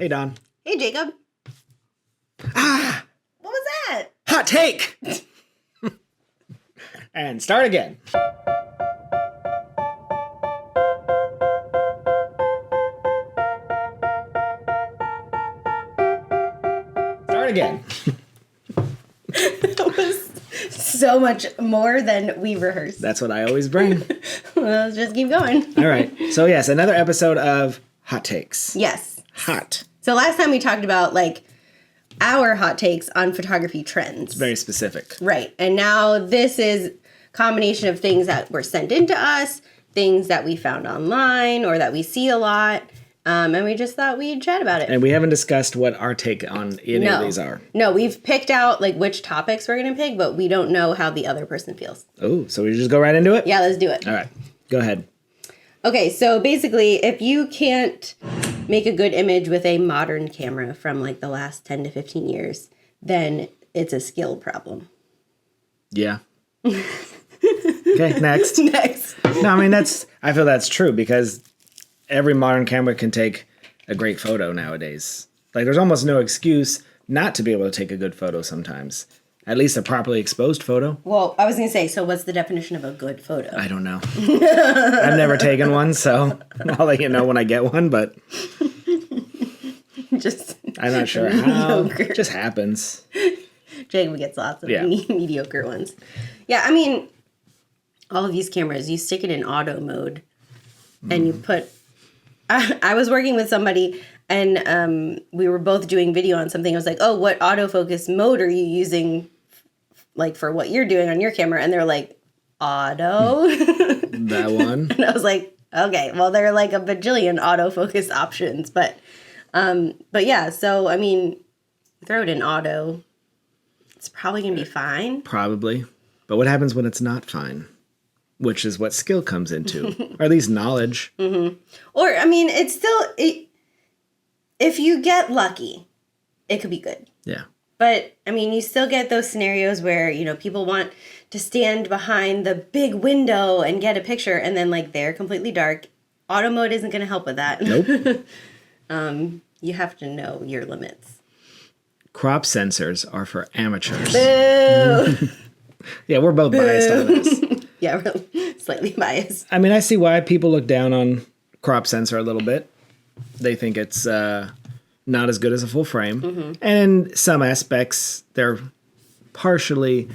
Hey, Don. Hey, Jacob. Ah! What was that? Hot take! And start again. Start again. That was so much more than we rehearsed. That's what I always bring. Well, let's just keep going. All right. So, yes, another episode of Hot Takes. Yes. Hot. So last time we talked about, like, our hot takes on photography trends. Very specific. Right. And now this is a combination of things that were sent in to us, things that we found online or that we see a lot. And we just thought we'd chat about it. And we haven't discussed what our take on any of these are. No, we've picked out, like, which topics we're going to pick, but we don't know how the other person feels. Oh, so we just go right into it? Yeah, let's do it. All right. Go ahead. Okay, so basically, if you can't make a good image with a modern camera from, like, the last 10 to 15 years, then it's a skill problem. Yeah. Okay, next. Next. No, I mean, I feel that's true because every modern camera can take a great photo nowadays. Like, there's almost no excuse not to be able to take a good photo sometimes. At least a properly exposed photo. Well, I was going to say, so what's the definition of a good photo? I don't know. I've never taken one, so I'll let you know when I get one, but Just I'm not sure how. mediocre. It just happens. Jacob gets lots of Yeah. mediocre ones. Yeah, I mean, all of these cameras, you stick it in auto mode and you put... I was working with somebody and we were both doing video on something. I was like, oh, what autofocus mode are you using, like, for what you're doing on your camera? And they're like, auto? That one. And I was like, okay, well, there are like a bajillion autofocus options. But yeah, so, I mean, throw it in auto. It's probably going to be fine. Probably. But what happens when it's not fine? Which is what skill comes into. Or at least knowledge. Mm-hmm. Or, I mean, it's still... if you get lucky, it could be good. Yeah. But, I mean, you still get those scenarios where, you know, people want to stand behind the big window and get a picture, and then, like, they're completely dark. Auto mode isn't going to help with that. Nope. You have to know your limits. Crop sensors are for amateurs. Boo! Yeah, we're both biased on this. Yeah, really, slightly biased. I mean, I see why people look down on crop sensor a little bit. They think it's not as good as a full frame. Mm-hmm. And in some aspects, they're partially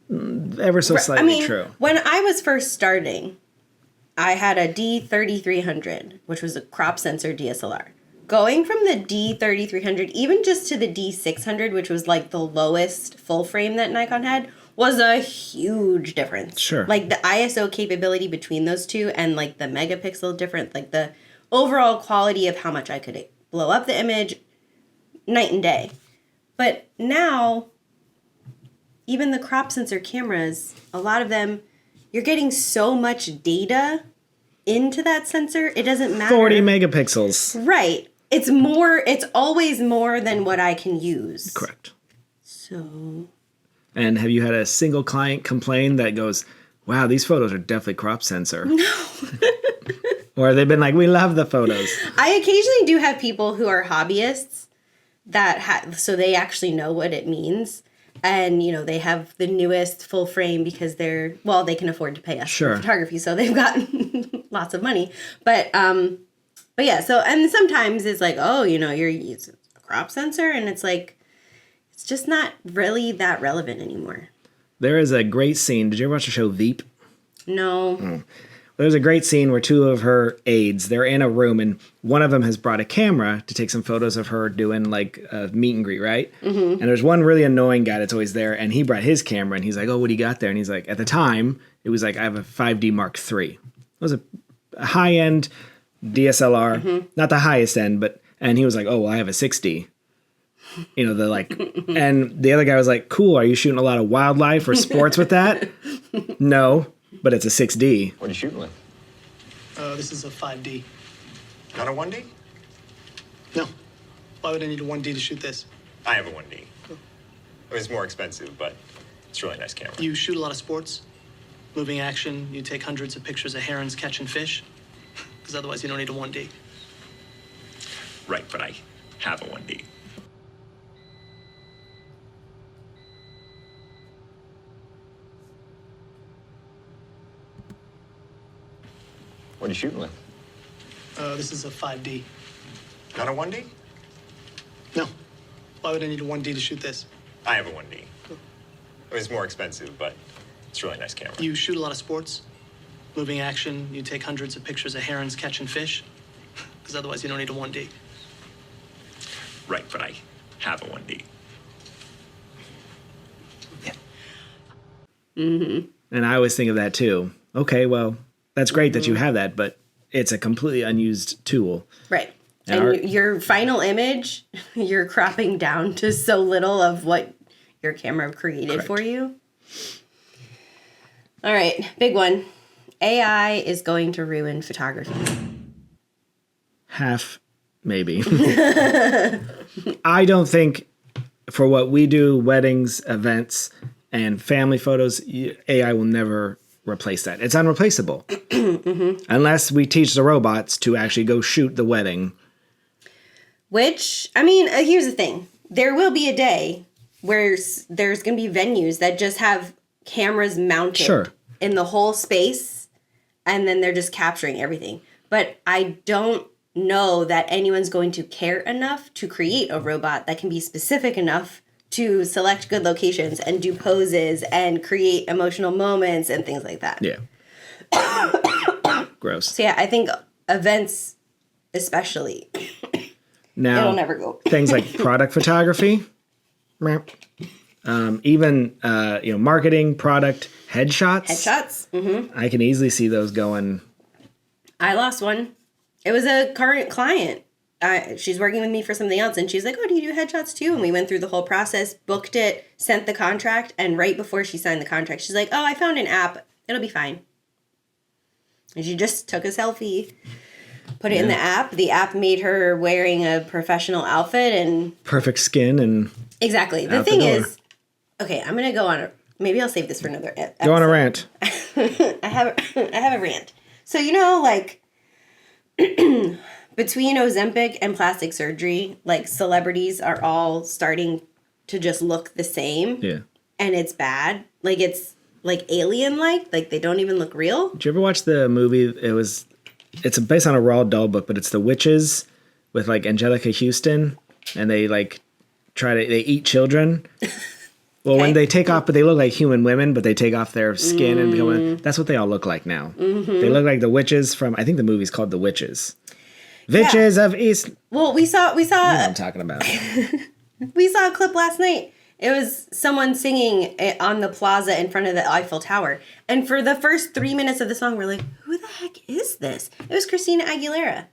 ever so slightly true. When I was first starting, I had a D3300, which was a crop sensor DSLR. Going from the D3300, even just to the D600, which was like the lowest full frame that Nikon had, was a huge difference. Sure. Like the ISO capability between those two and like the megapixel difference, like the overall quality of how much I could blow up the image, night and day. But now, even the crop sensor cameras, a lot of them, you're getting so much data into that sensor, it doesn't matter. 40 megapixels. Right. It's always more than what I can use. Correct. So... And have you had a single client complain that goes, wow, these photos are definitely crop sensor? No. Or they've been like, we love the photos. I occasionally do have people who are hobbyists that so they actually know what it means. And, you know, they have the newest full frame because they can afford to pay us for photography. So they've got lots of money. But yeah, so, and sometimes it's like, oh, you know, you're using a crop sensor. And it's like, it's just not really that relevant anymore. There is a great scene. Did you ever watch the show Veep? No. Well, there's a great scene where two of her aides, they're in a room, and one of them has brought a camera to take some photos of her doing, like, a meet and greet, right? Mm-hmm. And there's one really annoying guy that's always there, and he brought his camera, and he's like, oh, what do you got there? And he's like, at the time, it was like, I have a 5D Mark III. It was a high-end DSLR. Not the highest end, and he was like, oh, well, I have a 6D. You know, and the other guy was like, cool, are you shooting a lot of wildlife or sports with that? No, but it's a 6D. What are you shooting with? This is a 5D. Not a 1D? No. Why would I need a 1D to shoot this? I have a 1D. I mean, it's more expensive, but it's a really nice camera. You shoot a lot of sports? Moving action, you take hundreds of pictures of herons catching fish? Because otherwise you don't need a 1D. Right, but I have a are you shooting with? This is a 5D. Not a 1D? No. Why would I need a 1D to shoot this? I have a 1D. It's more expensive, but it's a really nice camera. You shoot a lot of sports, moving action. You take hundreds of pictures of herons catching fish, because otherwise you don't need a 1D. Right, but I have a 1D. And I always think of that too. Okay, well, that's great that you have that, but it's a completely unused tool. Right. And And our- your final image, you're cropping down to so little of what your camera created for you. All right, big one. AI is going to ruin photography. Half, maybe. I don't think for what we do, weddings, events, and family photos, AI will never replace that. It's unreplaceable. Unless we teach the robots to actually go shoot the wedding. Which, I mean, here's the thing. There will be a day where there's going to be venues that just have cameras mounted Sure. in the whole space, and then they're just capturing everything. But I don't know that anyone's going to care enough to create a robot that can be specific enough to select good locations and do poses and create emotional moments and things like that. Yeah. Gross. So yeah, I think events especially, Now, it'll never go. things like product photography, meh. Even marketing, product, headshots. Headshots. I can easily see those going. I lost one. It was a current client. She's working with me for something else, and she's like, "Oh, do you do headshots too?" And we went through the whole process, booked it, sent the contract, and right before she signed the contract, she's like, "Oh, I found an app. It'll be fine." And she just took a selfie, put it in the app. The app made her wearing a professional outfit, and Perfect skin and exactly. The Out the thing door. is, okay, I'm gonna go on. Maybe I'll save this for another. go on a rant. I have a rant. So like between Ozempic and plastic surgery, like celebrities are all starting to just look the same, Yeah. and it's bad. Like it's like alien like they don't even look real. Did you ever watch the movie? It's based on a Roald Dahl book, but it's The Witches with like Angelica Houston, and they they eat children. Well, when Okay. they take off, but they look like human women, but they take off their skin and become. That's what they all look like now. They look like the witches from. I think the movie's called The Witches. Witches of East. Well, we saw You know what I'm talking about. we saw a clip last night. It was someone singing it on the plaza in front of the Eiffel Tower. And for the first 3 minutes of the song, we're like, who the heck is this? It was Christina Aguilera.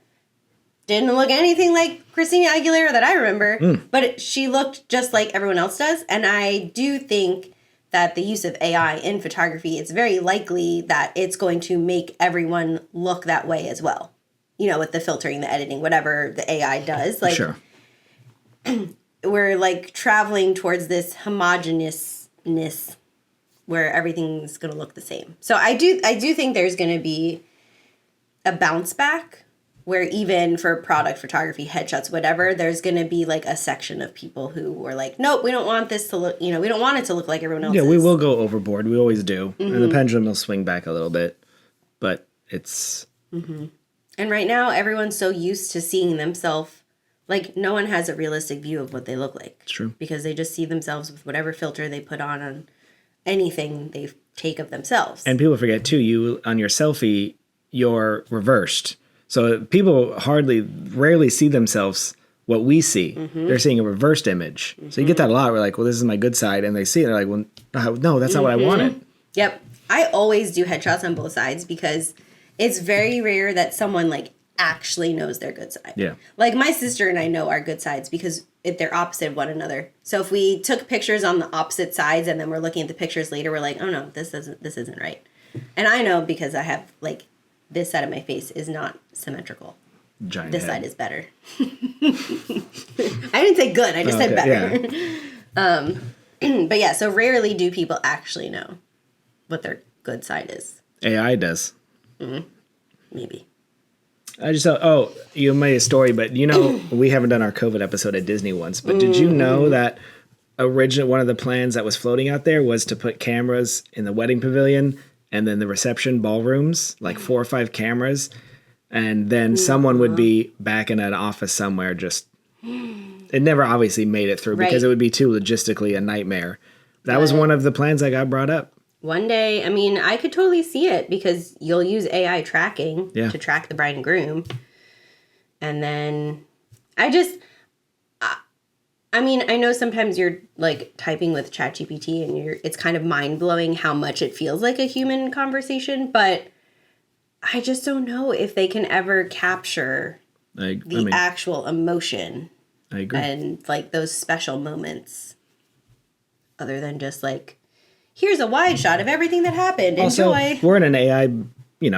Didn't look anything like Christina Aguilera that I remember, but she looked just like everyone else does. And I do think that the use of AI in photography, it's very likely that it's going to make everyone look that way as well. You know, with the filtering, the editing, whatever the AI does. Like, Sure. we're like traveling towards this homogeneousness where everything's going to look the same. So I do think there's going to be a bounce back where even for product photography, headshots, whatever, there's going to be like a section of people who were like, nope, we don't want this to look, we don't want it to look like everyone else's. Yeah, we will go overboard. We always do, and the pendulum will swing back a little bit, but it's. And right now, everyone's so used to seeing themselves. Like, no one has a realistic view of what they look like. It's true. Because they just see themselves with whatever filter they put on anything they take of themselves. And people forget too, you on your selfie, you're reversed. So people rarely see themselves what we see. They're seeing a reversed image. So you get that a lot. We're like, well, this is my good side. And they see it. They're like, well, no, that's not what I wanted. Yep. I always do headshots on both sides because it's very rare that someone like actually knows their good side. Yeah. Like my sister and I know our good sides because they're opposite of one another. So if we took pictures on the opposite sides and then we're looking at the pictures later, we're like, oh no, this isn't right. And I know because I have like this side of my face is not symmetrical. Giant This head. side is better. I didn't say good, I just said better. Yeah. But yeah, so rarely do people actually know what their good side is. AI does. Maybe. I just thought, you made a story, but we haven't done our COVID episode at Disney once, but did you know that one of the plans that was floating out there was to put cameras in the wedding pavilion and then the reception ballrooms, like 4 or 5 cameras, And then someone would be back in an office somewhere just... It never obviously made it through because Right. it would be too logistically a nightmare. That was one of the plans that got brought up. One day, I mean, I could totally see it because you'll use AI tracking Yeah. to track the bride and groom. And then I mean, I know sometimes you're like typing with ChatGPT and it's kind of mind blowing how much it feels like a human conversation, but I just don't know if they can ever capture the actual emotion I agree. and like those special moments other than just like, here's a wide shot of everything that happened. Also, Enjoy. we're in an AI,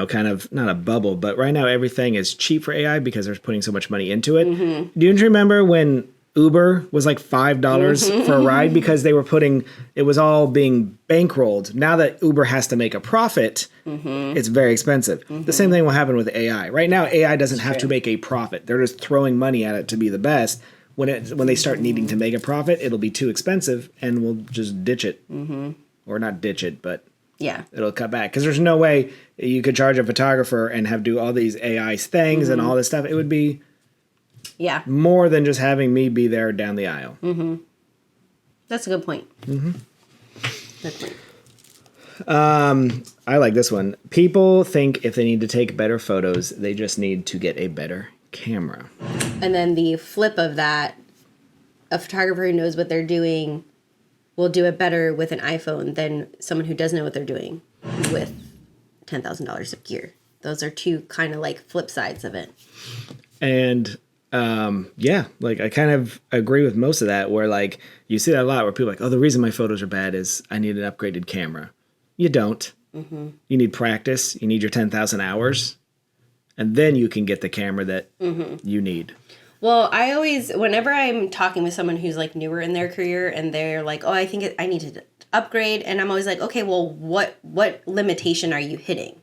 kind of not a bubble, but right now everything is cheap for AI because they're putting so much money into it. Mm-hmm. Do you remember when Uber was like $5 for a ride because they were it was all being bankrolled. Now that Uber has to make a profit, it's very expensive. The same thing will happen with AI. Right now, AI doesn't have to make a profit. They're just throwing money at it to be the best. When they start needing to make a profit, it'll be too expensive and we'll just ditch it. Or not ditch it, but Yeah. it'll cut back. Because there's no way you could charge a photographer and do all these AI things and all this stuff. It would be Yeah. more than just having me be there down the aisle. That's a good point. Good point. I like this one. People think if they need to take better photos, they just need to get a better camera. And then the flip of that, a photographer who knows what they're doing will do it better with an iPhone than someone who doesn't know what they're doing with $10,000 of gear. Those are two kind of like flip sides of it. And like I kind of agree with most of that, where like you see that a lot where people are like, oh, the reason my photos are bad is I need an upgraded camera. You don't. You need practice. You need your 10,000 hours. And then you can get the camera that you need. Well, I always, whenever I'm talking with someone who's like newer in their career and they're like, oh, I think I need to upgrade. And I'm always like, okay, well, what limitation are you hitting?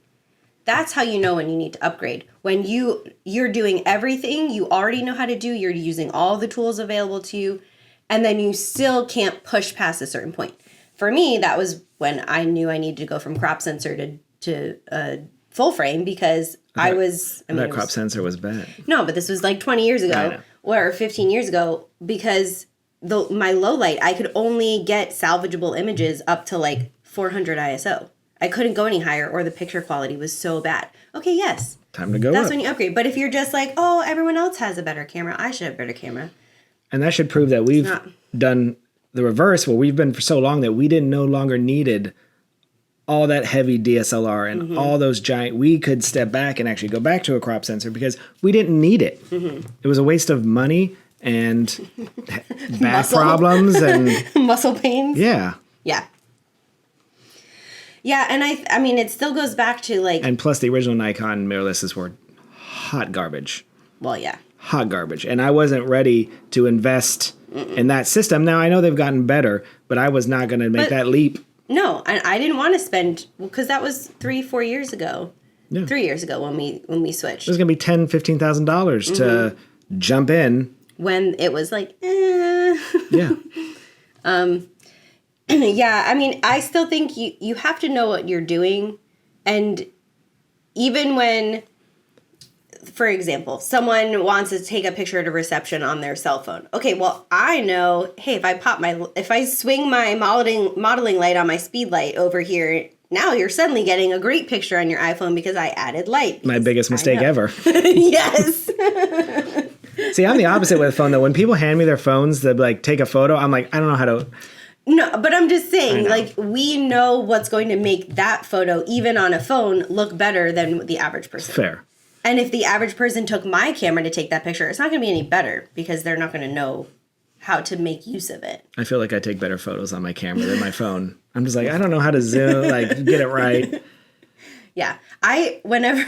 That's how you know when you need to upgrade. When you're doing everything you already know how to do, you're using all the tools available to you, and then you still can't push past a certain point. For me, that was when I knew I needed to go from crop sensor to full frame because That crop sensor was bad. No, but this was like 20 years I ago know. or 15 years ago because my low light, I could only get salvageable images up to like 400 ISO. I couldn't go any higher or the picture quality was so bad. Okay, yes. Time to go That's up. when you upgrade. But if you're just like, oh, everyone else has a better camera, I should have a better camera. And that should prove that we've done the reverse, where we've been for so long that we didn't no longer needed all that heavy DSLR and all those giant. We could step back and actually go back to a crop sensor because we didn't need it. It was a waste of money and back Muscle. problems and Muscle pains. yeah. Yeah. Yeah, and I mean, it still goes back to like, And plus, the original Nikon mirrorlesses were hot garbage. well, yeah. Hot garbage. And I wasn't ready to invest in that system. Now, I know they've gotten better, but I was not going to make that leap. No, and I didn't want to spend, because that was 3-4 years ago. Yeah. 3 years ago when we switched. It was going to be $10,000, $15,000 to jump in. When it was like, eh. Yeah. Yeah, I mean, I still think you have to know what you're doing. And even when, for example, someone wants to take a picture at a reception on their cell phone. Okay, well, I know, hey, if I swing my modeling light on my speed light over here, now you're suddenly getting a great picture on your iPhone because I added light. My biggest mistake ever. Yes. See, I'm the opposite with a phone, though. When people hand me their phones to like take a photo, I'm like, I don't know how to. No, but I'm just saying, know. like, we know what's going to make that photo, even on a phone, look better than the average person. Fair. And if the average person took my camera to take that picture, it's not going to be any better because they're not going to know how to make use of it. I feel like I take better photos on my camera than my phone. I'm just like, I don't know how to zoom, like, get it right. Yeah. Whenever...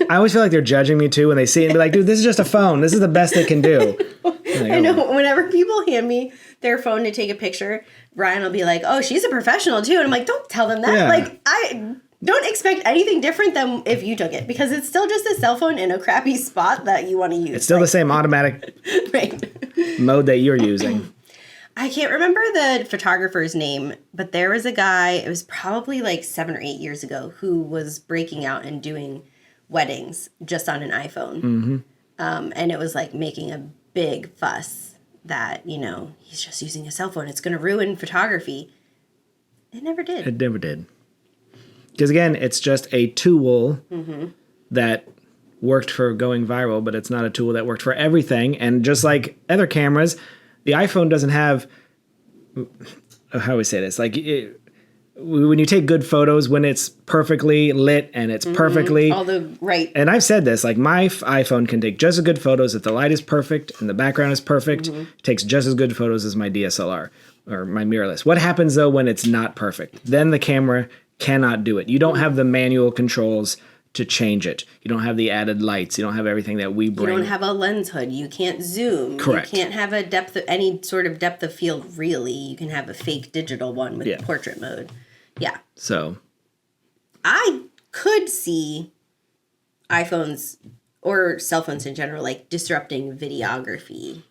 I always feel like they're judging me, too, when they see it and be like, dude, this is just a phone. This is the best it can do. Like, I know, whenever people hand me their phone to take a picture, Ryan will be like, oh, she's a professional, too. And I'm like, don't tell them that. Yeah. Like, I don't expect anything different than if you took it because it's still just a cell phone in a crappy spot that you want to use. It's still the same automatic Right. mode that you're using. I can't remember the photographer's name, but there was a guy, it was probably like 7 or 8 years ago, who was breaking out and doing weddings just on an iPhone. And it was like making a big fuss that, he's just using a cell phone. It's going to ruin photography. It never did. It never did. Because again, it's just a tool that worked for going viral, but it's not a tool that worked for everything. And just like other cameras, the iPhone doesn't have, how do we say this? Like when you take good photos, when it's perfectly lit and it's perfectly all the right. And I've said this, like my iPhone can take just as good photos if the light is perfect and the background is perfect. It takes just as good photos as my DSLR or my mirrorless. What happens though when it's not perfect? Then the camera cannot do it. You don't have the manual controls to change it. You don't have the added lights. You don't have everything that we bring. You don't have a lens hood. You can't zoom. Correct. You can't have any sort of depth of field, really. You can have a fake digital one with portrait mode. Yeah. So I could see iPhones or cell phones in general, like disrupting videography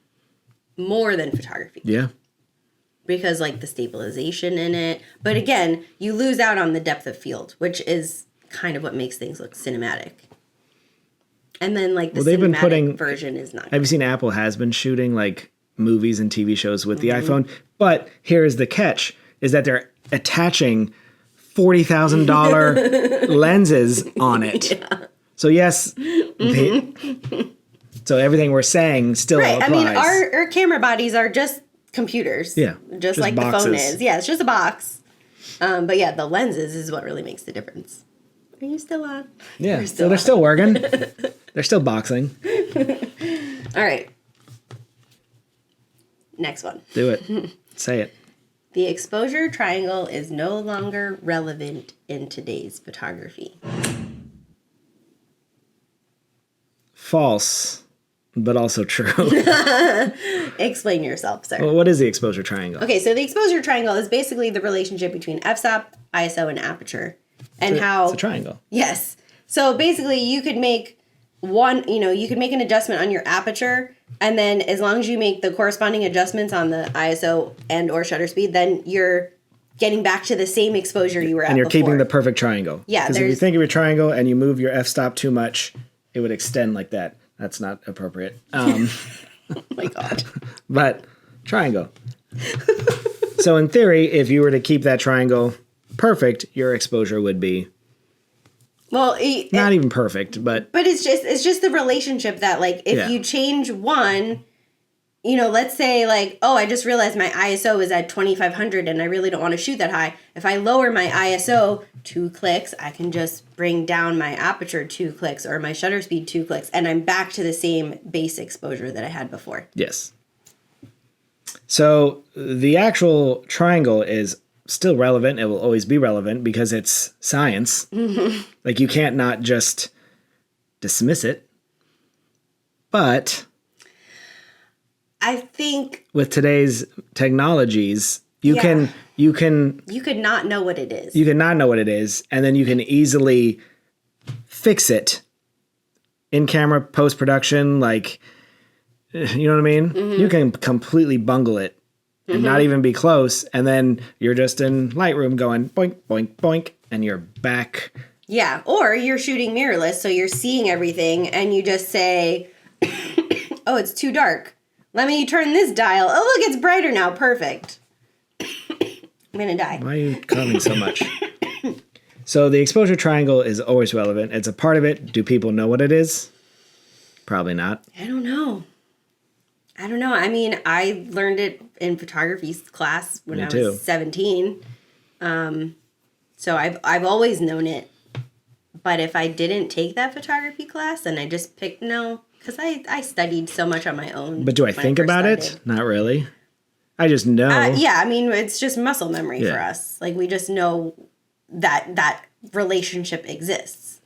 more than photography. yeah. Because like the stabilization in it. But again, you lose out on the depth of field, which is kind of what makes things look cinematic. And then like the cinematic version is not. Have you seen Apple has been shooting like movies and TV shows with the iPhone? But here's the catch, is that they're attaching $40,000 lenses on it. Yeah. So yes, so everything we're saying still applies. I mean, our camera bodies are just computers. Yeah. Just like boxes. the phone is. Yeah, it's just a box. But yeah, the lenses is what really makes the difference. Are you still on? Yeah, so they're still working. They're still boxing. All right. Next one. Do it. Say it. The exposure triangle is no longer relevant in today's photography. False, but also true. Explain yourself, sir. Well, what is the exposure triangle? Okay, so the exposure triangle is basically the relationship between f-stop, ISO, and aperture. And It's a triangle. Yes. So basically you could make you could make an adjustment on your aperture, and then as long as you make the corresponding adjustments on the ISO and or shutter speed, then you're getting back to the same exposure you were at before. And you're keeping the perfect triangle. Yeah. Because if you think of your triangle and you move your f-stop too much, it would extend like that. That's not appropriate. Oh my God. But triangle. So in theory, if you were to keep that triangle perfect, your exposure would be well, not even perfect, but it's just the relationship that like if you change one, let's say like, oh, I just realized my ISO is at 2500 and I really don't want to shoot that high. If I lower my ISO 2 clicks, I can just bring down my aperture 2 clicks or my shutter speed 2 clicks, and I'm back to the same base exposure that I had before. yes. So the actual triangle is still relevant. It will always be relevant because it's science. Like you can't not just dismiss it. But I think with today's technologies, you could not know what it is. You can not know what it is, and then you can easily fix it in camera post-production, like, you know what I mean? You can completely bungle it and not even be close, and then you're just in Lightroom going boink, boink, boink, and you're back. Yeah, or you're shooting mirrorless, so you're seeing everything, and you just say, oh, it's too dark. Let me turn this dial. Oh, look, it's brighter now. Perfect. I'm going to die. Why are you coughing so much? So the exposure triangle is always relevant. It's a part of it. Do people know what it is? Probably not. I don't know. I mean, I learned it in photography class when I was 17. So I've always known it. But if I didn't take that photography class and I just picked, no, because I studied so much on my own. But do I think about it? Not really. I just know. Yeah, I mean, it's just muscle memory for us. Like, we just know that relationship exists.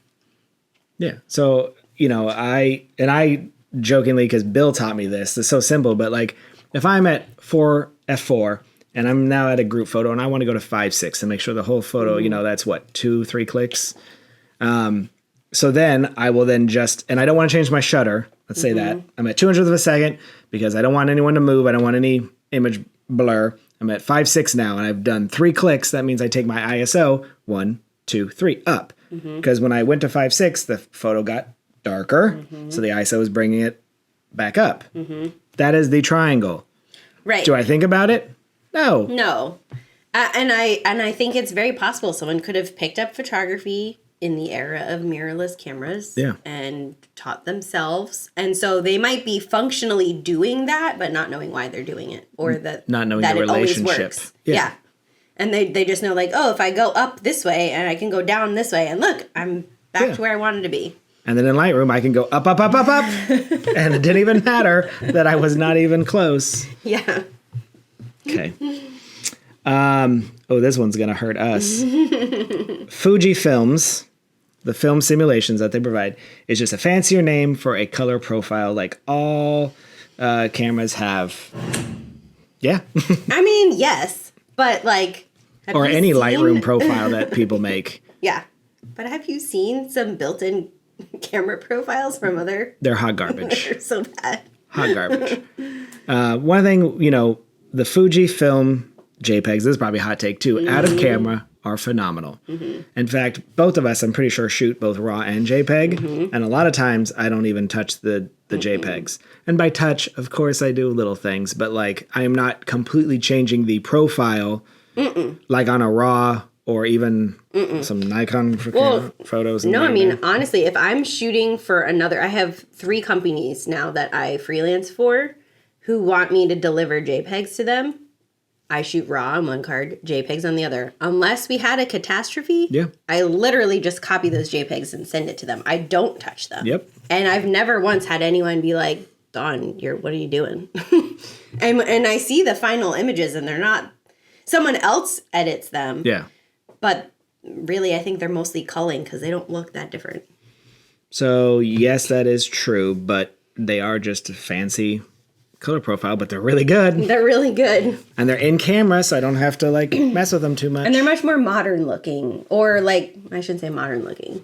Yeah. So, I jokingly, because Bill taught me this, it's so simple, but like if I'm at F4 and I'm now at a group photo and I want to go to 5/6 and make sure the whole photo, that's what, 2-3 clicks. So then I will then and I don't want to change my shutter. Let's say that I'm at 200th of a second because I don't want anyone to move. I don't want any image blur. I'm at 5/6 now and I've done 3 clicks. That means I take my ISO 1, 2, 3 up. because when I went to 5.6, the photo got darker, so the ISO is bringing it back up. That is the triangle. Right. Do I think about it? No. No. And I think it's very possible someone could have picked up photography in the era of mirrorless cameras and taught themselves. And so they might be functionally doing that, but not knowing why they're doing it, or that Not knowing that the it always relationship. works. Yeah. Yeah. And they just know, like, oh, if I go up this way and I can go down this way, and look, I'm back to where I wanted to be. And then in Lightroom, I can go up, up, up, up, up. And it didn't even matter that I was not even close. Yeah. Okay. This one's going to hurt us. Fujifilms, the film simulations that they provide, is just a fancier name for a color profile like all cameras have. Yeah. I mean, yes, but like... have Or you any seen- Lightroom profile that people make. Yeah. But have you seen some built-in camera profiles from other... They're hot garbage. They're so bad. Hot garbage. One thing, the Fujifilm JPEGs, this is probably a hot take too, out of camera are phenomenal. In fact, both of us, I'm pretty sure, shoot both RAW and JPEG. And a lot of times I don't even touch the JPEGs. And by touch, of course, I do little things, but like I am not completely changing the profile like on a RAW or even some Nikon photos. No, I mean, honestly, if I'm shooting for I have 3 companies now that I freelance for who want me to deliver JPEGs to them. I shoot RAW on one card, JPEGs on the other. Unless we had a catastrophe, I literally just copy those JPEGs and send it to them. I don't touch them. Yep. And I've never once had anyone be like, Dawn, what are you doing? and I see the final images and they're not, someone else edits them. Yeah. But really, I think they're mostly culling because they don't look that different. So yes, that is true, but they are just a fancy color profile, but they're really good. They're really good. And they're in camera, so I don't have to like mess with them too much. And they're much more modern looking, or like, I shouldn't say modern looking.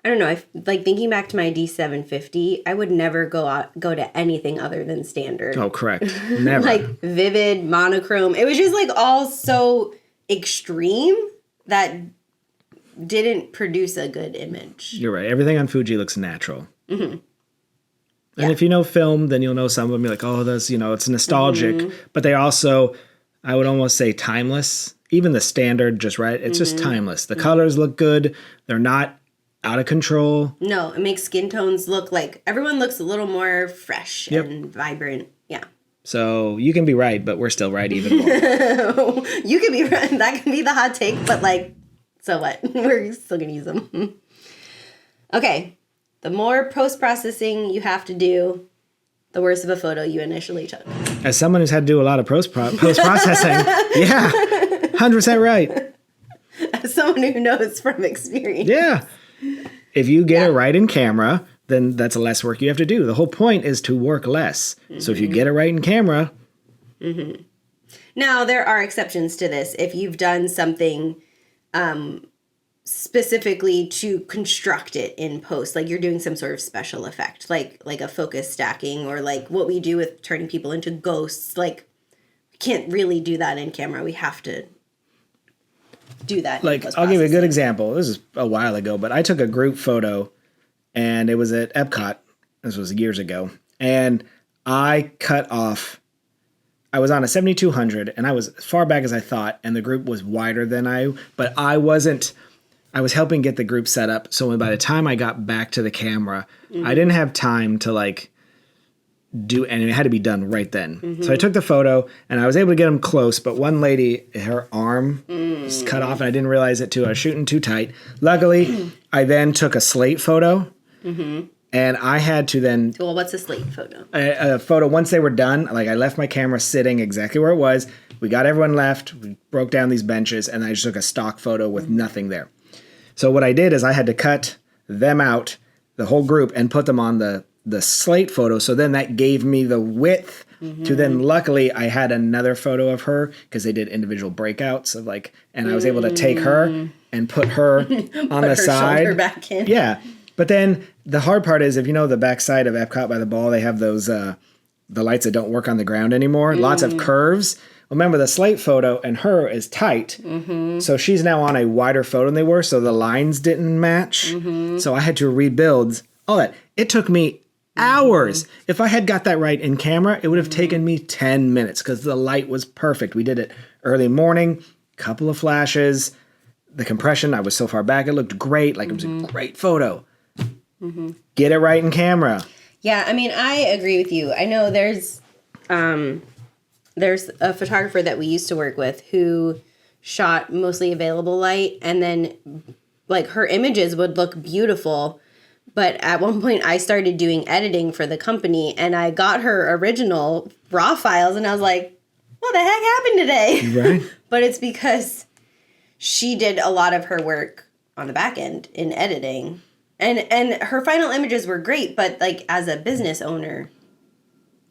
I don't know. Like thinking back to my D750, I would never go to anything other than standard. Oh, correct. Never. Like vivid, monochrome. It was just like all so extreme that didn't produce a good image. You're right. Everything on Fuji looks natural. And if you know film, then you'll know some of them. You're like, oh, that's, it's nostalgic. But they also, I would almost say timeless. Even the standard, just right. It's just timeless. The colors look good. They're not out of control. No, it makes skin tones look like everyone looks a little more fresh and vibrant. Yeah. So you can be right, but we're still right even more. You could be right. That can be the hot take, but like, so what? We're still going to use them. Okay. The more post-processing you have to do, the worse of a photo you initially took. As someone who's had to do a lot of post-processing, yeah, 100% right. As someone who knows from experience. Yeah. If you get it right in camera, then that's less work you have to do. The whole point is to work less. So if you get it right in camera. Now, there are exceptions to this. If you've done something specifically to construct it in post, like you're doing some sort of special effect, like a focus stacking, or like what we do with turning people into ghosts. Like, we can't really do that in camera. We have to do that. Like, I'll give you a good example. This is a while ago, but I took a group photo and it was at Epcot. This was years ago. And I cut off, I was on a 7200 and I was as far back as I thought, and the group was wider than but I was helping get the group set up. So by the time I got back to the camera, I didn't have time to like and it had to be done right then. So I took the photo and I was able to get them close, but one lady, her arm was cut off and I didn't realize it too. I was shooting too tight. Luckily, I then took a slate photo and I had to then... Well, what's a slate photo? A photo, once they were done, like I left my camera sitting exactly where it was. We got everyone left. We broke down these benches and I just took a stock photo with nothing there. So what I did is I had to cut them out, the whole group, and put them on the slate photo. So then that gave me the width to then, luckily, I had another photo of her because they did individual breakouts of like, and I was able to take her and put her on the side. Shoulder back in. Yeah. But then the hard part is, if you know the backside of Epcot by the ball, they have those, the lights that don't work on the ground anymore. Lots of curves. Remember, the Slate photo and her is tight. So she's now on a wider photo than they were, so the lines didn't match. So I had to rebuild all that. It took me hours. If I had got that right in camera, it would have taken me 10 minutes because the light was perfect. We did it early morning, couple of flashes. The compression, I was so far back, it looked great. Like, it was a great photo. Get it right in camera. Yeah, I mean, I agree with you. I know there's a photographer that we used to work with who shot mostly available light, and then like her images would look beautiful. But at one point I started doing editing for the company, and I got her original raw files, and I was like, what the heck happened today? Right. But it's because she did a lot of her work on the back end in editing. And her final images were great, but like as a business owner,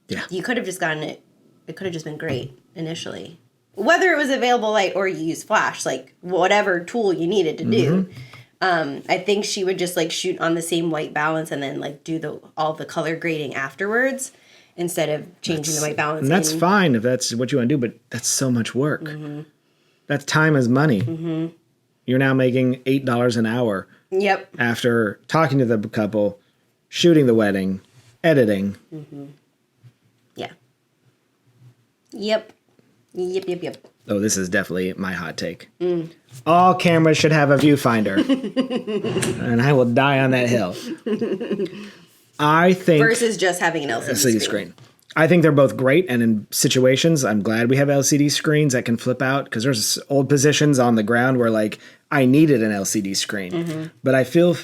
Yeah. you could have just gotten it. It could have just been great initially. Whether it was available light or you use flash, like whatever tool you needed to do. I think she would just like shoot on the same white balance and then like do all the color grading afterwards instead of changing the white balance. And that's fine if that's what you want to do, but that's so much work. That's time is money. You're now making $8 an hour. Yep. After talking to the couple, shooting the wedding, editing. Yeah. Yep. Oh, this is definitely my hot take. All cameras should have a viewfinder. And I will die on that hill. I think... Versus just having an LCD screen. I think they're both great, and in situations, I'm glad we have LCD screens that can flip out, because there's old positions on the ground where, like, I needed an LCD screen. But I feel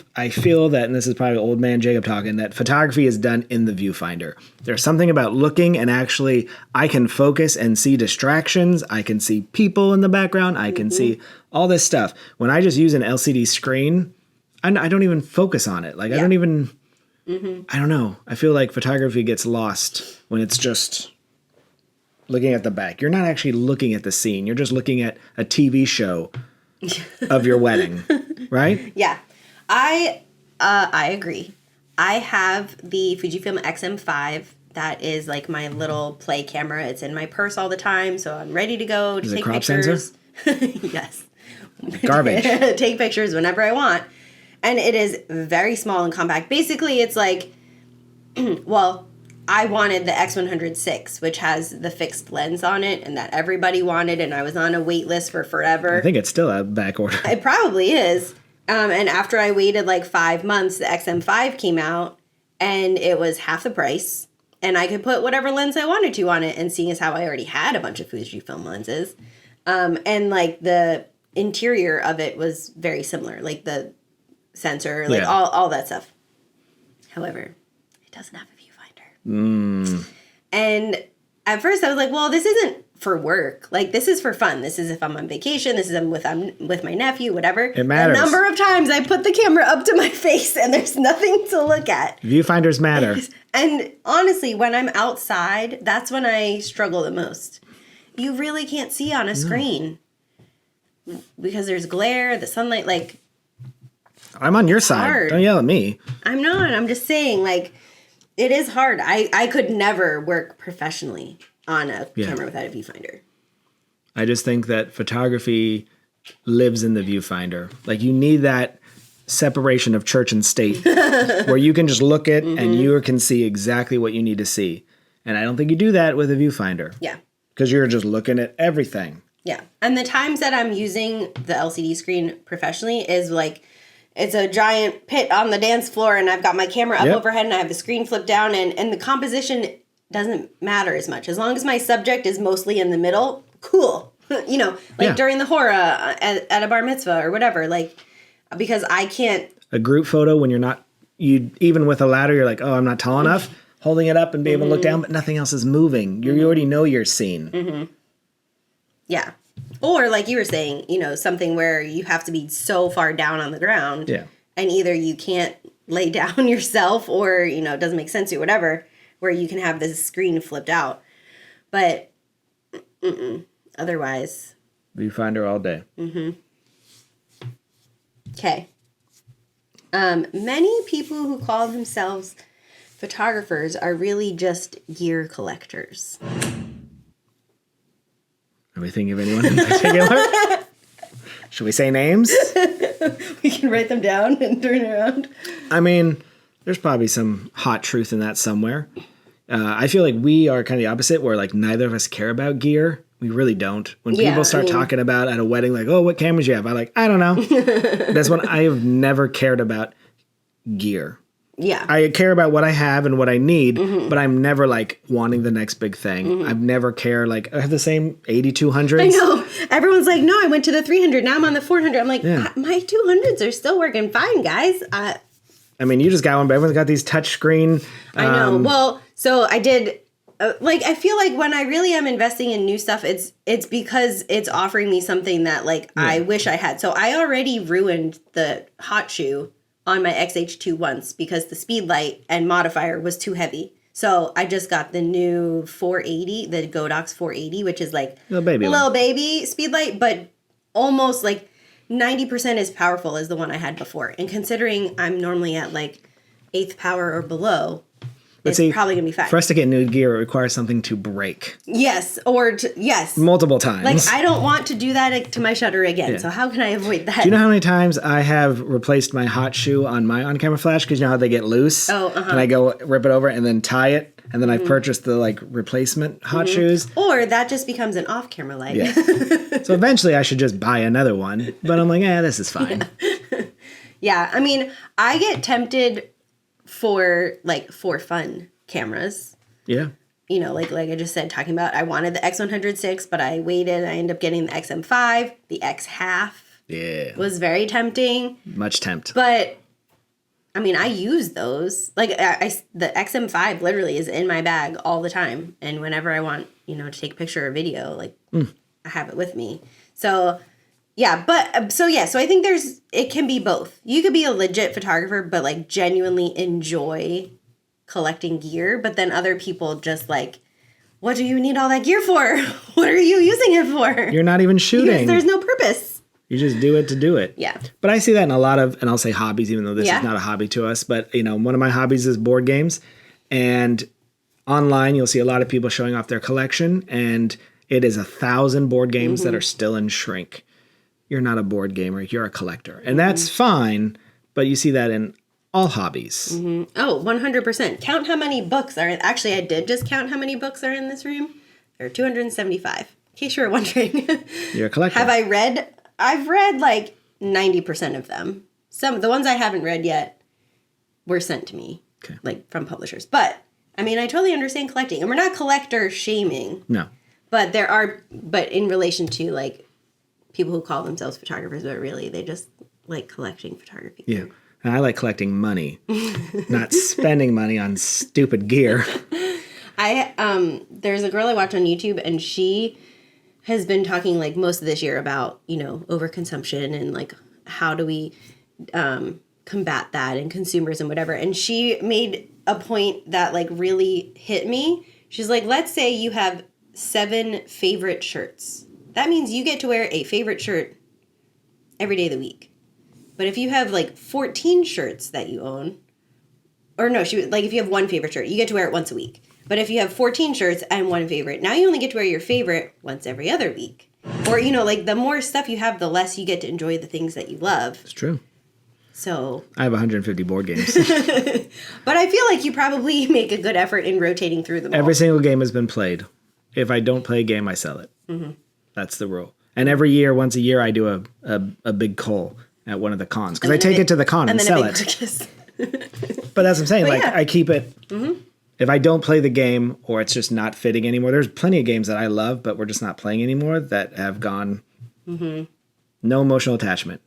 that, and this is probably old man Jacob talking, that photography is done in the viewfinder. There's something about looking and actually I can focus and see distractions. I can see people in the background. I can see all this stuff. When I just use an LCD screen, I don't even focus on it. Like, I don't even... I don't know. I feel like photography gets lost when it's just looking at the back. You're not actually looking at the scene. You're just looking at a TV show of your wedding, right? Yeah. I agree. I have the Fujifilm X-M5. That is like my little play camera. It's in my purse all the time, so I'm ready to go to take crop pictures. sensor? Yes. Garbage. Take pictures whenever I want. And it is very small and compact. Basically, it's like, well, I wanted the X100VI, which has the fixed lens on it, and that everybody wanted, and I was on a wait list for forever. I think it's still a back order. It probably is. And after I waited like 5 months, the XM5 came out, and it was half the price, and I could put whatever lens I wanted to on it, and seeing as how I already had a bunch of Fujifilm lenses, and like the interior of it was very similar, like the sensor, like all that stuff. However, it doesn't have a viewfinder. And at first I was like, well, this isn't for work. Like, this is for fun. This is if I'm on vacation. This is I'm with my nephew, whatever. It matters. The number of times I put the camera up to my face and there's nothing to look at. Viewfinders matter. And honestly, when I'm outside, that's when I struggle the most. You really can't see on a screen because there's glare, the sunlight, like... I'm on your side. Hard. Don't yell at me. I'm not. I'm just saying, like, it is hard. I could never work professionally on a camera without a viewfinder. I just think that photography lives in the viewfinder. Like, you need that separation of church and state where you can just look at and you can see exactly what you need to see. And I don't think you do that with a viewfinder. Yeah. Because you're just looking at everything. Yeah. And the times that I'm using the LCD screen professionally is like, it's a giant pit on the dance floor and I've got my camera up overhead and I have the screen flipped down and the composition doesn't matter as much. As long as my subject is mostly in the middle, cool. You know, like during the hora at a bar mitzvah or whatever, like, because I can't. A group photo when you're not, even with a ladder, you're like, oh, I'm not tall enough. Holding it up and be able to look down, but nothing else is moving. You already know you're seen. Yeah. Or like you were saying, you know, something where you have to be so far down on the ground. Yeah. And either you can't lay down yourself or, you know, it doesn't make sense to you, whatever, where you can have this screen flipped out. But otherwise. Viewfinder all day. Okay. Many people who call themselves photographers are really just gear collectors. Are we thinking of anyone in particular? Should we say names? We can write them down and turn it around. I mean, there's probably some hot truth in that somewhere. I feel like we are kind of the opposite, where like neither of us care about gear. We really don't. When Yeah, people start talking about at a wedding, like, oh, what cameras you have? I'm like, I don't know. That's when I have never cared about gear. Yeah. I care about what I have and what I need, but I'm never like wanting the next big thing. I've never cared. Like, I have the same 8200s. I know. Everyone's like, no, I went to the 300. Now I'm on the 400. I'm like, Yeah. my 200s are still working fine, guys. I mean, you just got one, but everyone's got these touch screen. I know. Well, so I did. Like, I feel like when I really am investing in new stuff, it's because it's offering me something that like I wish I had. So I already ruined the hot shoe on my XH2 once because the speed light and modifier was too heavy. So I just got the new 480, the Godox 480, which is like little baby speed light, but almost like 90% as powerful as the one I had before. And considering I'm normally at like 8th power or below, it's probably gonna be fine. For us to get new gear, it requires something to break. Yes, yes. Multiple times. Like, I don't want to do that to my shutter again. Yeah. So how can I avoid that? Do you know how many times I have replaced my hot shoe on my on-camera flash? Because you know how they get loose? Oh, uh-huh. And I go rip it over and then tie it. And then I purchase the like replacement hot shoes. Or that just becomes an off-camera light. Yeah. So eventually I should just buy another one. But I'm like, this is fine. Yeah, I mean, I get tempted for fun cameras. Yeah. You know, like I just said, talking about I wanted the X100VI, but I waited. I ended up getting the XM5. The X half was very tempting. Much tempt. But I mean, I use those. Like the XM5 literally is in my bag all the time, and whenever I want, to take a picture or video, like I have it with me. So yeah, so I think it can be both. You could be a legit photographer, but like genuinely enjoy collecting gear, but then other people just like, what do you need all that gear for? What are you using it for? You're not even shooting. Because there's no purpose. You just do it to do it. Yeah. But I see that in a lot of, and I'll say hobbies, even though this is not a hobby to us, but one of my hobbies is board games. And online, you'll see a lot of people showing off their collection, and it is 1,000 board games that are still in shrink. You're not a board gamer, you're a collector. And that's fine, but you see that in all hobbies. Oh, 100%. Count how many books are actually, I did just count how many books are in this room. There are 275. In case you were wondering. You're a collector. Have I read? I've read like 90% of them. The ones I haven't read yet were sent to me, like from publishers. But I mean, I totally understand collecting, and we're not collector shaming. No. But but in relation to like people who call themselves photographers, but really they just like collecting photography. Yeah. And I like collecting money, not spending money on stupid gear. There's a girl I watch on YouTube, and she has been talking like most of this year about, overconsumption and like how do we combat that and consumers and whatever. And she made a point that like really hit me. She's like, let's say you have 7 favorite shirts. That means you get to wear a favorite shirt every day of the week. But if you have like 14 shirts that you own, or no, if you have one favorite shirt, you get to wear it once a week. But if you have 14 shirts and one favorite, now you only get to wear your favorite once every other week. Or, like the more stuff you have, the less you get to enjoy the things that you love. It's true. So I have 150 board games. But I feel like you probably make a good effort in rotating through them all. Every single game has been played. If I don't play a game, I sell it. That's the rule. And every year, once a year, I do a big cull at one of the cons. Because I take it to the con and sell it. Purchase. But that's what I'm saying. But like, yeah. I keep it. If I don't play the game or it's just not fitting anymore, there's plenty of games that I love, but we're just not playing anymore that have gone no emotional attachment.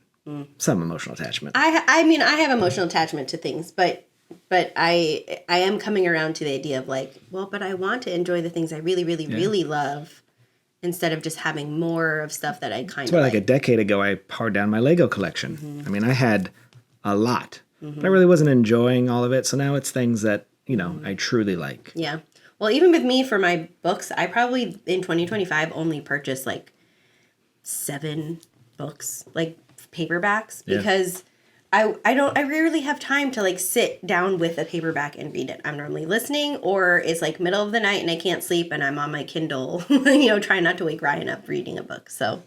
Some emotional attachment. I mean, I have emotional attachment to things, but I am coming around to the idea of like, well, but I want to enjoy the things I really, really, really love instead of just having more of stuff that I kind of like a decade ago, I powered down my Lego collection. I mean, I had a lot, but I really wasn't enjoying all of it. So now it's things that, I truly like. Yeah. Well, even with me for my books, I probably in 2025 only purchased like 7 books, like paperbacks, because I rarely have time to like sit down with a paperback and read it. I'm normally listening, or it's like middle of the night and I can't sleep and I'm on my Kindle, trying not to wake Ryan up reading a book. So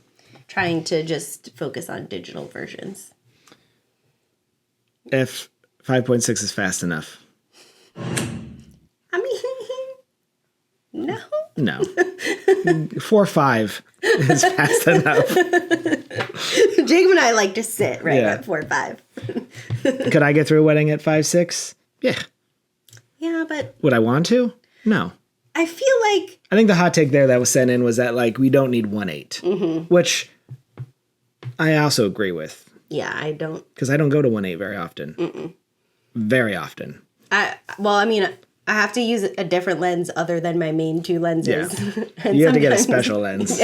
trying to just focus on digital versions. If 5.6 is fast enough. I mean, no. No. 4.5 is fast enough. Jacob and I like to sit right Yeah. at 4 or 5. Could I get through a wedding at 5.6? Yeah. Yeah, but Would I want to? No. I feel like I think the hot take there that was sent in was that like we don't need 1.8, which I also agree with I don't. because I don't go to 1.8 very often. Very often. I have to use a different lens other than my main two lenses. Yeah. And You have to get a sometimes- special lens.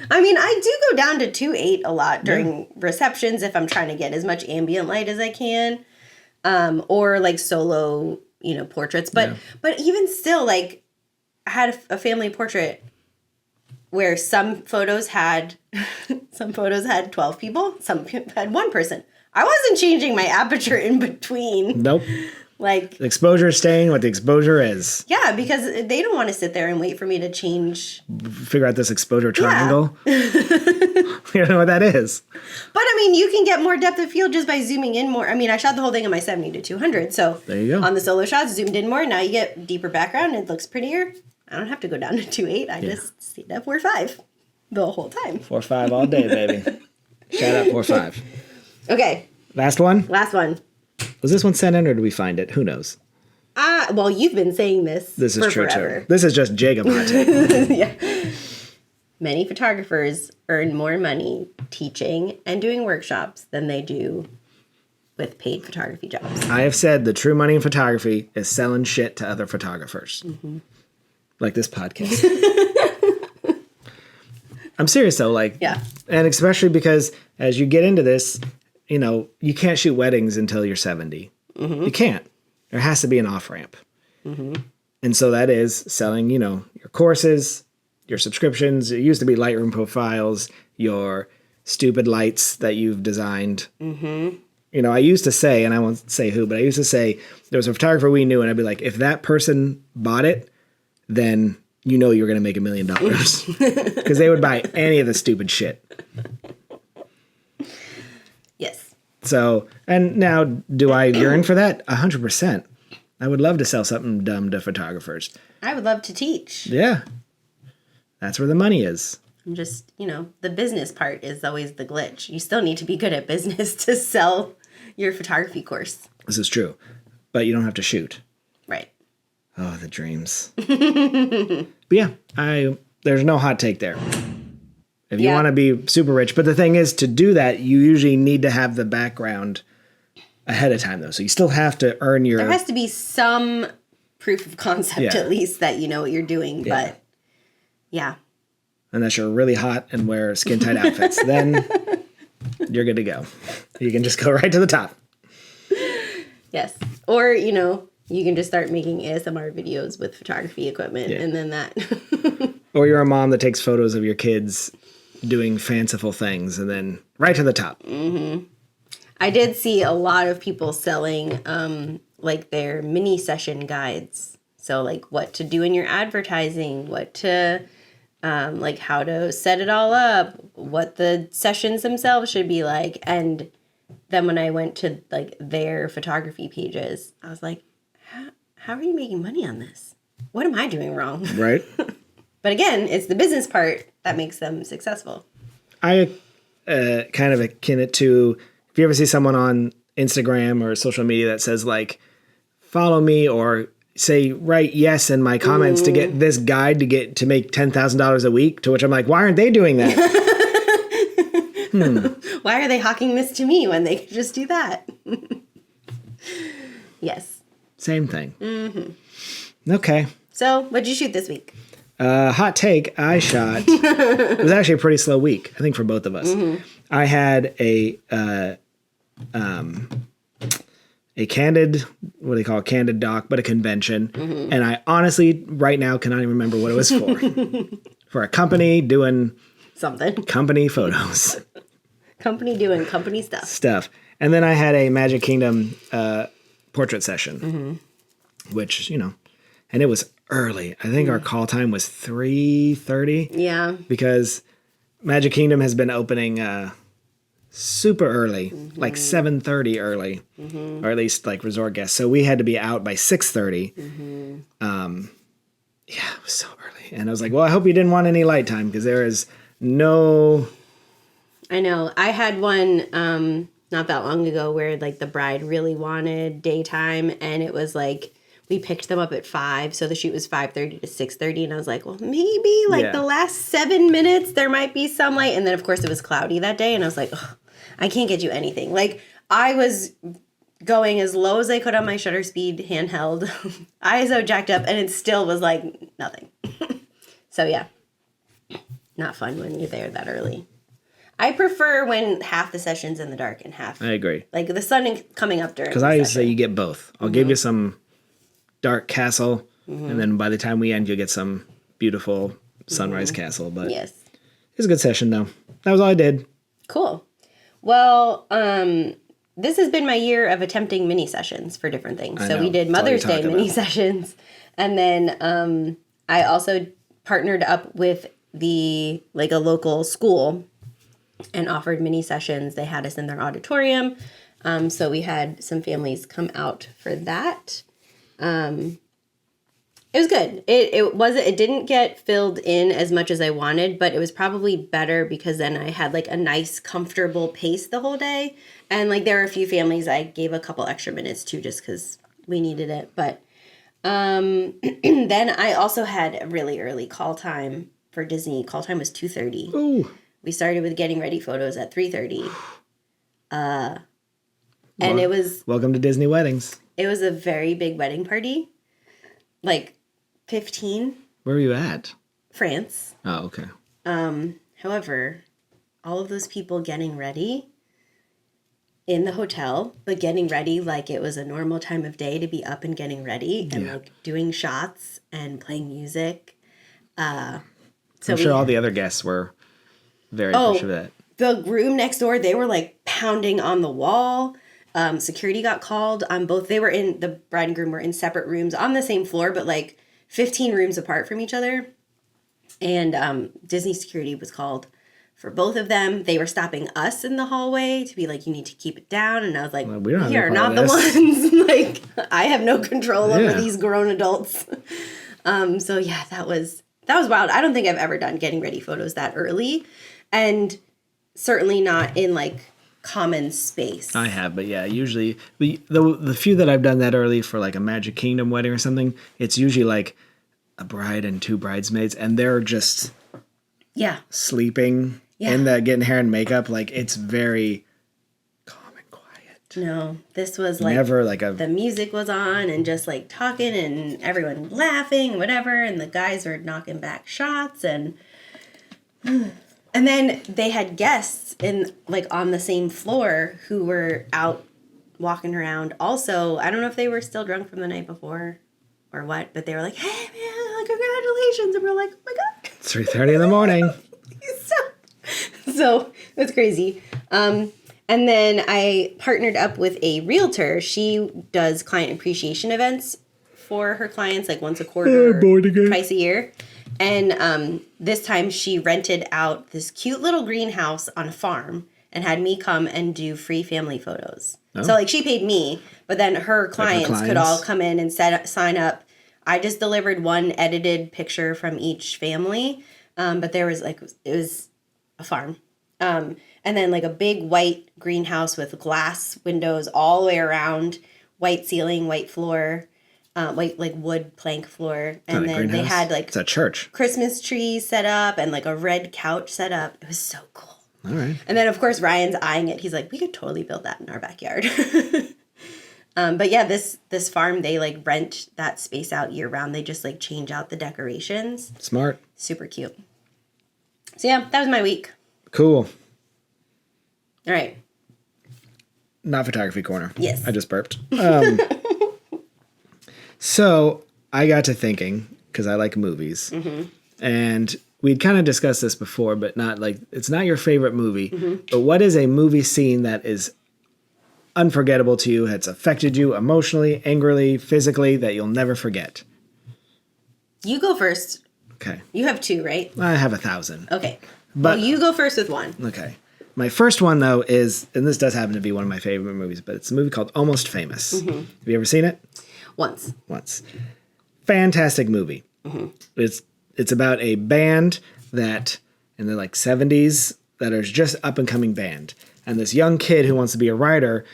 I mean, I do go down to 2.8 a lot during receptions if I'm trying to get as much ambient light as I can, or like solo, portraits. But even still, like I had a family portrait where some photos had 12 people, some had one person. I wasn't changing my aperture in between. Nope. Like, The exposure is staying what the exposure is. yeah, because they don't want to sit there and wait for me to change. Figure out this exposure triangle. You know what that is. But I mean, you can get more depth of field just by zooming in more. I mean, I shot the whole thing on my 70 to 200. So There you go. on the solo shots, zoomed in more. Now you get deeper background. It looks prettier. I don't have to go down to 2.8. I just stayed at 4.5 the whole time. 4.5 all day, baby. Shout out 4.5. Okay, Last one. last one. Was this one sent in or did we find it? Who knows? Well, you've been saying this. This is for true forever. too. This is just Jacob hot take. Many photographers earn more money teaching and doing workshops than they do with paid photography jobs. I have said the true money in photography is selling shit to other photographers. Like this podcast. I'm serious though, Yeah. and especially because as you get into this, you can't shoot weddings until you're 70. You can't. There has to be an off ramp. And so that is selling, your courses, your subscriptions. It used to be Lightroom profiles, your stupid lights that you've designed. I used to say, and I won't say who, but I used to say there was a photographer we knew, and I'd be like, if that person bought it, then you're going to make $1 million because they would buy any of the stupid shit. Yes. So, and now do I yearn for that? 100%. I would love to sell something dumb to photographers. I would love to teach. Yeah. That's where the money is. I'm just, the business part is always the glitch. You still need to be good at business to sell your photography course. This is true. But you don't have to shoot. Right. Oh, the dreams. But yeah, there's no hot take there. If you Yeah. want to be super rich. But the thing is, to do that, you usually need to have the background ahead of time, though. So you still have to earn your... There has to be some proof of concept, Yeah. at least, that you know what you're doing. Yeah. But yeah. Unless you're really hot and wear skin-tight outfits. Then you're good to go. You can just go right to the top. Yes. Or, you can just start making ASMR videos with photography equipment, Yeah. and then that. Or you're a mom that takes photos of your kids doing fanciful things and then right to the top. I did see a lot of people selling like their mini session guides. So like what to do in your advertising, what to like how to set it all up, what the sessions themselves should be like. And then when I went to like their photography pages, I was like, how are you making money on this? What am I doing wrong? Right? But again, it's the business part that makes them successful. I kind of akin it to if you ever see someone on Instagram or social media that says like, follow me or say write yes in my comments to get this guide to make $10,000 a week, to which I'm like, why aren't they doing that? Why are they hawking this to me when they could just do that? Yes. Same thing. Okay. So, what'd you shoot this week? Hot take, I shot. It was actually a pretty slow week, I think, for both of us. I had a candid, what do they call it? Candid doc, but a convention. And I honestly, right now, cannot even remember what it was for. For a company doing Something. company photos. Company doing company stuff. And then I had a Magic Kingdom portrait session, which, you know, and it was early. I think our call time was 3:30. Yeah. Because Magic Kingdom has been opening super early, like 7:30 early, or at least like resort guests. So we had to be out by 6:30. Yeah, it was so early. And I was like, well, I hope you didn't want any light time because there is no... I know. I had one not that long ago where like the bride really wanted daytime, and it was like we picked them up at 5, so the shoot was 5:30 to 6:30, and I was like, well, maybe like the last 7 minutes there might be some light, and then of course it was cloudy that day, and I was like, ugh, I can't get you anything. Like I was going as low as I could on my shutter speed handheld, ISO jacked up, and it still was like nothing. So yeah, not fun when you're there that early. I prefer when half the session's in the dark and half. I agree. Like the sun coming up during. Because I used to say you get both. I'll give you some dark castle, and then by the time we end, you'll get some beautiful sunrise castle. But yes, it was a good session, though. That was all I did. Cool. Well, this has been my year of attempting mini sessions for different things. So we did Mother's Day mini sessions, and then I also partnered up with a local school and offered mini sessions. They had us in their auditorium. So we had some families come out for that. It was good. It didn't get filled in as much as I wanted, but it was probably better because then I had like a nice, comfortable pace the whole day. And like there were a few families I gave a couple extra minutes to just because we needed it. But then I also had a really early call time for Disney. Call time was 2:30. Ooh. We started with getting ready photos at 3:30. And it was... Welcome to Disney weddings. It was a very big wedding party. Like 15. Where were you at? France. Oh, okay. However, all of those people getting ready in the hotel, but getting ready like it was a normal time of day to be up and getting ready and like doing shots and playing music. So I'm sure all the other guests were very appreciative of that. The room next door, they were like pounding on the wall. Security got called on both. They were the bride and groom were in separate rooms on the same floor, but like 15 rooms apart from each other. And Disney security was called for both of them. They were stopping us in the hallway to be like, you need to keep it down. And I was like, well, we are not the ones. Like, I have no control over these grown adults. So yeah, that was wild. I don't think I've ever done getting ready photos that early. And certainly not in like common space. I have, but yeah, usually the few that I've done that early for like a Magic Kingdom wedding or something, it's usually like a bride and 2 bridesmaids, and they're just sleeping and getting hair and makeup. Like it's very calm and quiet. No, this was like never like the music was on and just like talking and everyone laughing, whatever, and the guys were knocking back shots and then they had guests in like on the same floor who were out walking around. Also, I don't know if they were still drunk from the night before or what, but they were like, "Hey man, congratulations!" And we're like, "Oh my god, it's 3:30 in the morning." So it was crazy. And then I partnered up with a realtor. She does client appreciation events for her clients, like once a quarter, twice a year. And this time she rented out this cute little greenhouse on a farm and had me come and do free family photos. Oh. So like she paid me, but then her clients could all come in and sign up. I just delivered one edited picture from each family, but there was like, it was a farm. And then like a big white greenhouse with glass windows all the way around, white ceiling, white floor. White like wood plank floor, and then they had like it's a church Christmas trees set up and like a red couch set up. It was so cool. All right. And then of course Ryan's eyeing it. He's like, we could totally build that in our backyard. But yeah, this farm, they like rent that space out year round. They just like change out the decorations. Smart. Super cute. So yeah, that was my week. Cool. All right. Not photography corner. Yes. I just burped. So I got to thinking, because I like movies, and we'd kind of discussed this before, but not like, it's not your favorite movie, but what is a movie scene that is unforgettable to you, has affected you emotionally, angrily, physically, that you'll never forget? You go first. Okay. You have 2, right? I have 1,000. Okay. But- Well, you go first with 1. Okay. My first one, though, is, and this does happen to be one of my favorite movies, but it's a movie called Almost Famous. Have you ever seen it? Once. Once. Fantastic movie. It's about a band that in the like 70s that is just up and coming band. And this young kid who wants to be a writer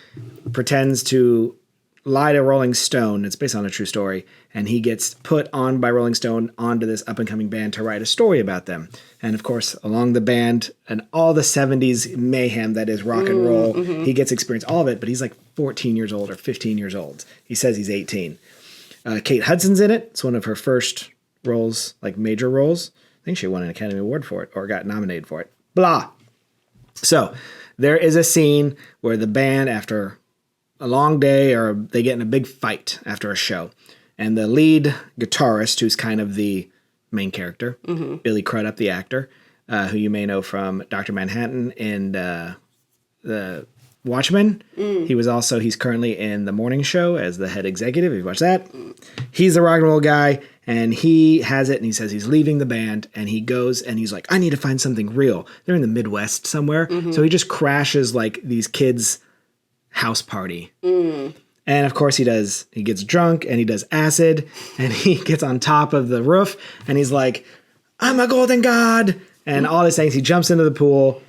pretends to lie to Rolling Stone. It's based on a true story. And he gets put on by Rolling Stone onto this up and coming band to write a story about them. And of course, along the band and all the 70s mayhem that is rock and roll, he gets experience all of it, but he's like 14 years old or 15 years old. He says he's 18. Kate Hudson's in it. It's one of her first roles, like major roles. I think she won an Academy Award for it or got nominated for it. Blah. So there is a scene where the band, after a long day, or they get in a big fight after a show. And the lead guitarist, who's kind of the main character, Billy Crudup, the actor, who you may know from Dr. Manhattan and the Watchmen. He's currently in The Morning Show as the head executive. Have you watched that? He's the rock and roll guy, and he has it, and he says he's leaving the band, and he goes, and he's like, I need to find something real. They're in the Midwest somewhere. So he just crashes like these kids' house party. And of course he does. He gets drunk and he does acid and he gets on top of the roof and he's like, I'm a golden god. And all these things. He jumps into the pool.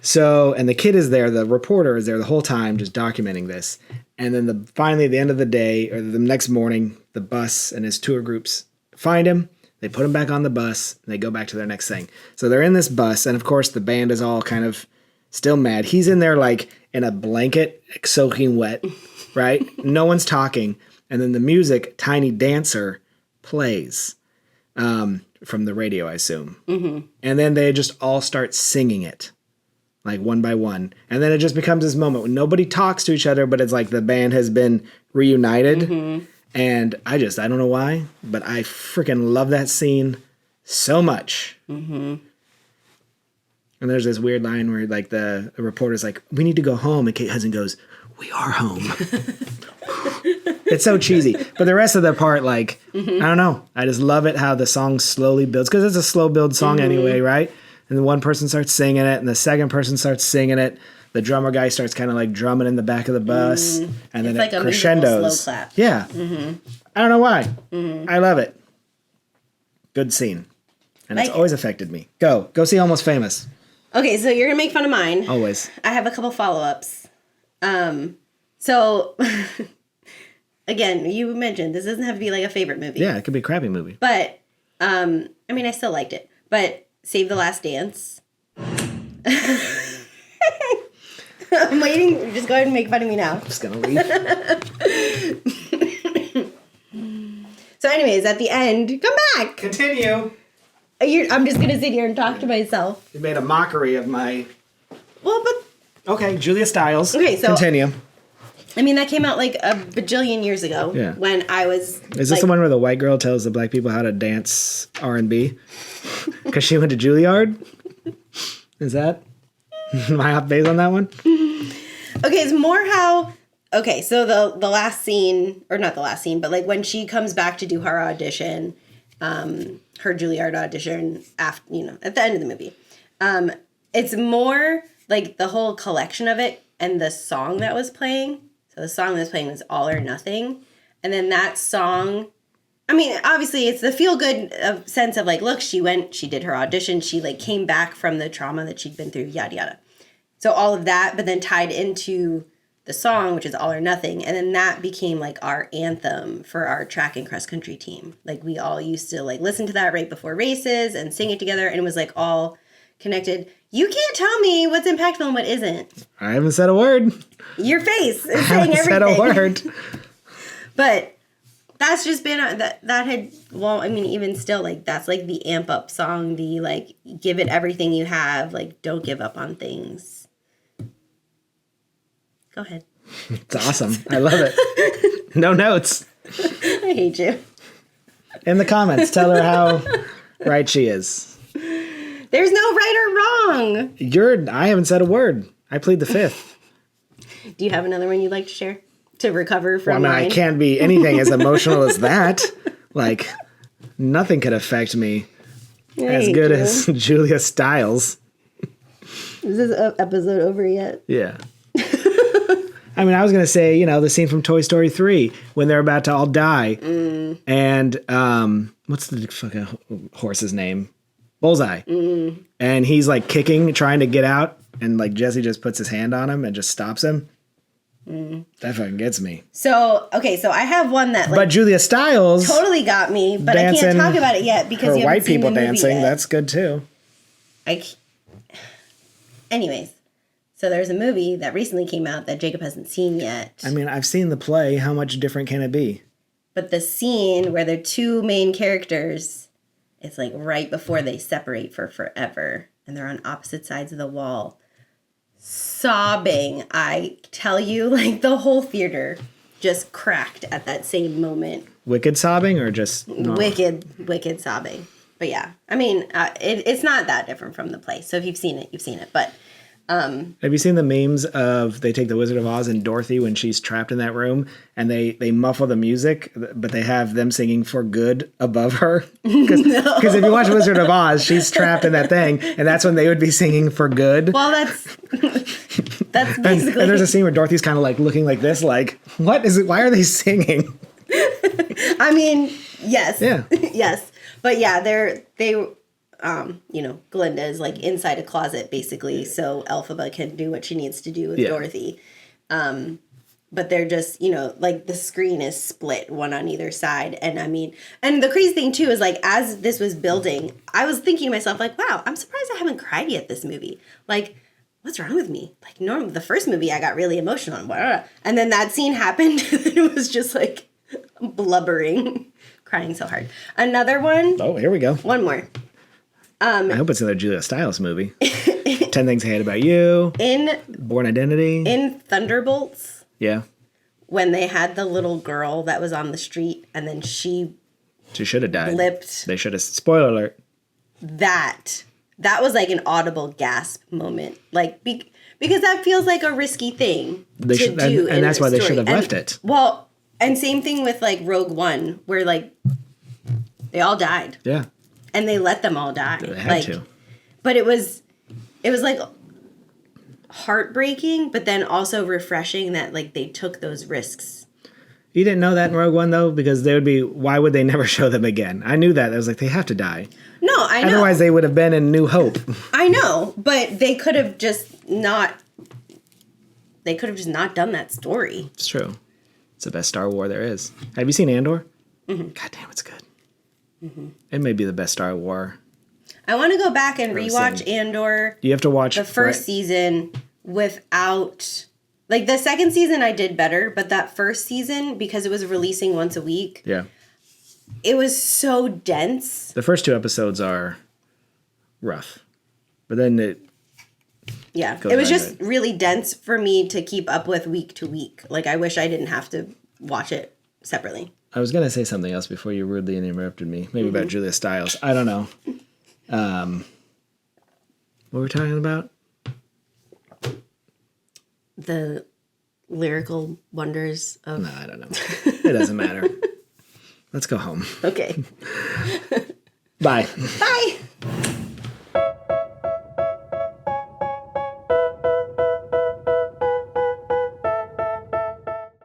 So, and the kid is there. The reporter is there the whole time just documenting this. And then finally at the end of the day or the next morning, the bus and his tour groups find him. They put him back on the bus and they go back to their next thing. So they're in this bus. And of course the band is all kind of still mad. He's in there like in a blanket, soaking wet. Right? No one's talking. And then the music, Tiny Dancer, plays from the radio, I assume. And then they just all start singing it, like one by one. And then it just becomes this moment when nobody talks to each other, but it's like the band has been reunited. And I don't know why, but I freaking love that scene so much. And there's this weird line where like the reporter's like, we need to go home. And Kate Hudson goes, we are home. It's so cheesy. But the rest of the part, like, I don't know. I just love it how the song slowly builds. Because it's a slow build song anyway, right? And then one person starts singing it. And the second person starts singing it. The drummer guy starts kind of like drumming in the back of the bus. And then It's like it a crescendos. musical slow clap. Yeah. I don't know why. I love it. Good scene. And it's Like always affected me. Go see Almost Famous. Okay, so you're going to make fun of mine. Always. I have a couple follow-ups. So, again, you mentioned this doesn't have to be like a favorite movie. Yeah, it could be a crappy movie. But, I mean, I still liked it. But Save the Last Dance. I'm waiting. Just go ahead and make fun of me now. I'm just going to leave. So anyways, at the end, come back. Continue. I'm just going to sit here and talk to myself. You made a mockery of my... Well, but, Okay, Julia Stiles. Okay, so- Continue. I mean, that came out like a bajillion years ago. Yeah. When I was... Is this the one where the white girl tells the black people how to dance R&B? Because she went to Juilliard? Is that... Am I off base on that one? Okay, it's more how... Okay, so the last scene, or not the last scene, but like when she comes back to do her audition, her Juilliard audition after, at the end of the movie. It's more like the whole collection of it and the song that was playing. So the song that was playing was All or Nothing. And then that song, I mean, obviously it's the feel-good sense of like, look, she did her audition, she like came back from the trauma that she'd been through, yada, yada. So all of that, but then tied into the song, which is All or Nothing. And then that became like our anthem for our track and cross country team. Like we all used to like listen to that right before races and sing it together. And it was like all connected. You can't tell me what's impactful and what isn't. I haven't said a word. Your face is I saying haven't everything. said a word. But that's just been, that had, well, I mean, even still, like, that's like the amp up song, the like, give it everything you have, like, don't give up on things. Go ahead. It's awesome. I love it. No notes. I hate you. In the comments, tell her how right she is. There's no right or wrong. I haven't said a word. I plead the fifth. Do you have another one you'd like to share to recover from Well, I mean, mine? I can't be anything as emotional as that. Like, nothing could affect me as good as Julia Stiles. Is this episode over yet? Yeah. I mean, I was going to say, the scene from Toy Story 3 when they're about to all die. And what's the fucking horse's name? Bullseye. And he's like kicking, trying to get out. And like Jesse just puts his hand on him and just stops him. That fucking gets me. So, okay, so I have one that like But Julia Stiles, totally got me, but I can't dancing, talk about it yet because her you haven't white seen people the movie dancing, yet. that's good too. Anyways, so there's a movie that recently came out that Jacob hasn't seen yet. I mean, I've seen the play. How much different can it be? But the scene where the two main characters, it's like right before they separate for forever and they're on opposite sides of the wall. Sobbing, I tell you, like the whole theater just cracked at that same moment. Wicked sobbing or just normal? Wicked sobbing. But yeah, I mean, it's not that different from the play. So if you've seen it, you've seen it. But Have you seen the memes of they take the Wizard of Oz and Dorothy when she's trapped in that room and they muffle the music, but they have them singing For Good above her? Because if you watch Wizard of Oz, she's trapped in that thing, and that's when they would be singing For Good. well, that's and basically. there's a scene where Dorothy's kind of like looking like this, like, what is it? Why are they singing? I mean, yes. Yeah. Yes. But yeah, Glinda is like inside a closet basically, so Elphaba can do what she needs to do with Yeah. Dorothy. But they're just, like the screen is split one on either side. And I mean, and the crazy thing too is like, as this was building, I was thinking to myself like, wow, I'm surprised I haven't cried yet this movie. Like, what's wrong with me? Like, normally the first movie I got really emotional and then that scene happened and it was just like blubbering, crying so hard. Another one. Oh, here we go. One more. I hope it's another Julia Stiles movie. 10 Things I Hate About You. In Born Identity. Thunderbolts, Yeah. when they had the little girl that was on the street and then she She should have died. blipped, They should have. Spoiler alert. that was like an audible gasp moment. Like, because that feels like a risky thing They to should, do. and in that's a why they story. should have And- left it. Well, and same thing with like Rogue One, where like they all died Yeah. and they let them all die. They had like, to. But it was like heartbreaking, but then also refreshing that like they took those risks. You didn't know that in Rogue One, though? Because why would they never show them again? I knew that. I was like, they have to die. No, I know. Otherwise, they would have been in New Hope. I know, but they could have just not. They could have just not done that story. It's true. It's the best Star Wars there is. Have you seen Andor? Mm-hmm. God damn, it's good. Mm-hmm. It may be the best Star Wars. I want to go back and I've rewatch seen. Andor. You have to watch The first season without. Like, the second season I did better, but that first season, because it was releasing once a week, Yeah. it was so dense. The first 2 episodes are rough. But then Yeah. Go It was ahead. just really dense for me to keep up with week to week. Like, I wish I didn't have to watch it separately. I was going to say something else before you rudely interrupted me. Maybe about Julia Stiles. I don't know. What were we talking about? The lyrical wonders of. No, I don't know. It doesn't matter. Let's go home. Okay. Bye. Bye.